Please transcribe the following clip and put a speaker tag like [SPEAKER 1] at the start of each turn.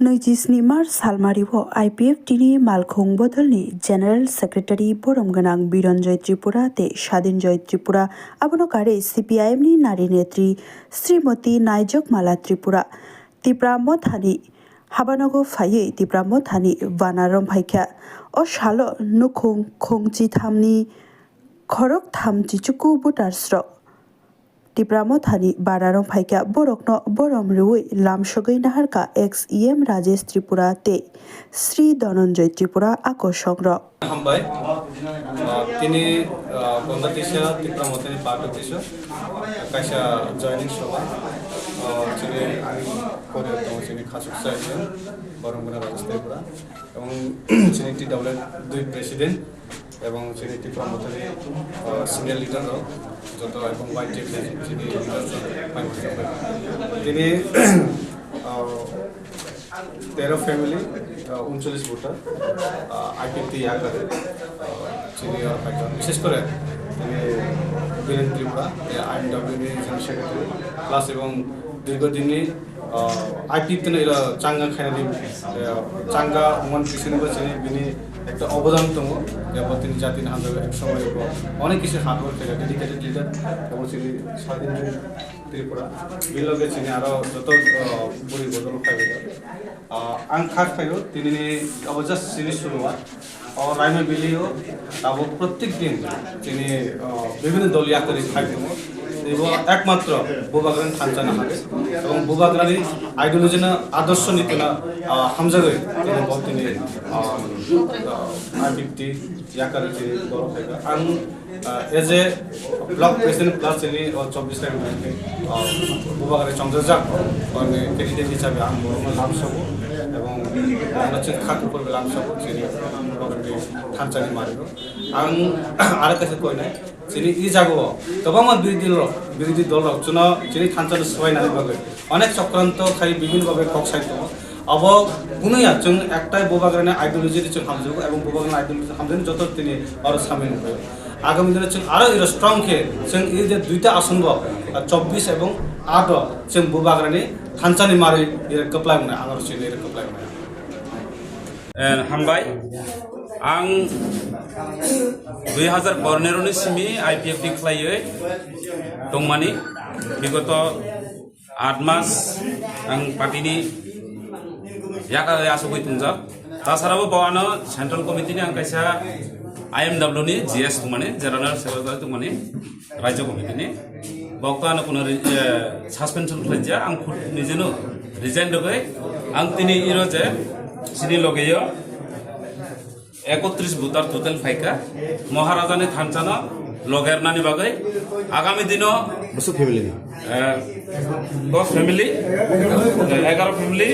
[SPEAKER 1] 27 मार्च सालमारिव आईपीएफटीनि मालखुं बदलनि general secretary बरमगोनां बिरन्जय त्रिपुरा ते स्वाधीनजय त्रिपुरा आबनकारे सीपीआईएमनि नारी नेत्री श्रीमती नायजकमाला त्रिपुरा तिप्रामथानि हाबानगो फायै तिप्रामथानि बानारम फाइख्या अ सालो नुखुं खोंचिथामनि खरक थाम चिचुकु बुटारस्र तिप्रामथानि बारारम फाइख्या बरकनो बरम रुई लामसगै नाहारका एक्स ईएम राजेश त्रिपुरा ते श्री धनंजय त्रिपुरा आकर्षण
[SPEAKER 2] हामबाय तिनी गंगातिसा तिप्रामथानि पाटोतिसा कायसा जॉइनिंग सभा चिनि कोरे दङ चिनि खासुक साइजन बरमगोना राजेश त्रिपुरा एवं चिनि टीडब्ल्यू दुई प्रेसिडेंट एवं चिनि तिप्रामथानि सिनियर लिडार दं যত এবং বাইটেক চিনি তিনি 13 ফ্যামিলি 39 ভোটার আইপিপি আকারে চিনি বিশেষ করে তিনি বীরেন ত্রিপুরা আইএমডব্লিউনি জেনারেল সেক্রেটারি প্লাস এবং দীর্ঘদিনই আইপিপি এরা চাঙ্গা খাইনি চাঙ্গা মন পিছনে চিনি বিনি একটা অবদান দङ যেমন তিনি জাতির আন্দোলন এক সময় অনেক কিছু হার্ডওয়ার্ক থেকে ডেডিকেটেড লিডার এবং তিনি স্বাধীন ত্রিপুরা বিলগে চিনি আরো যত বুড়ি বদল খাইবে आं खायो তিনি অবজাস্ট সিরিজ শুরুয়া और राइमे बिलियो तब प्रत्येक दिन তিনি বিভিন্ন দলীয় আকারে খাইতেন এবং একমাত্র বুবাগ্রানি থানচানা হারে এবং বুবাগ্রানি আইডিওলজিনা আদর্শ নীতিনা হামজাগে তিনি আইপিপি ইয়াকারে তিনি দল খাইगा आं as a block president plus चिनी 24 तारिख बुबाग्रानि चंद्रजाक अनि कैंडिडेट हिसाबै आं लामसाबो এবং नचिन खातुफोर लामसाबो चिनी बुबाग्रानि थानचानि मारिगो आं आरो कासे कयनाय चिनी इ जागो गोबां बिरोधी दल चुनाव चिनी थानचानि सहायनानै बागै अनेक चक्रांत खाइ विभिन्न भाবে कक्साय दङ अब बुनैया जों एकटाই बुबाग्रानि आइडियोलজি जों हामजोबो এবং बुबाग्रानि आइडियोलজি हामजोन যত তিনি आरो सामिल হবে आगामी दिन जों आरो इरो स्ट्रंग के जों इ जे दुइटा आसन 24 এবং 8 जों बुबाग्रानि थानचानि मारै इरो कप्लायमनाय आंगर चिनि इरो कप्लायमनाय
[SPEAKER 3] हामबाय आं 2015 नि सिमि आईपीएफटी खलायै दंमानि बिगत 8 मास आं पार्टीनि याकारै आसुगै तुंजा तासाराबो बावानो सेंट्रल कमिटिनि आं कायसा आईएमडब्ल्यू नि जीएस दंमानि जेनेरेल सेक्रेटारि दंमानि राज्य कमिटिनि बक्तानो कुनो सस्पेंशन खलायजा आं निजेनो रिजाइन दगै आं तिनि इरो जे सिनि लगेयो 31 भोटार टोटल फाइका महाराजानि थानचाना लगेरनानि बागै आगामी दिनो बसु फैमिली 10 फैमिली 11 फैमिली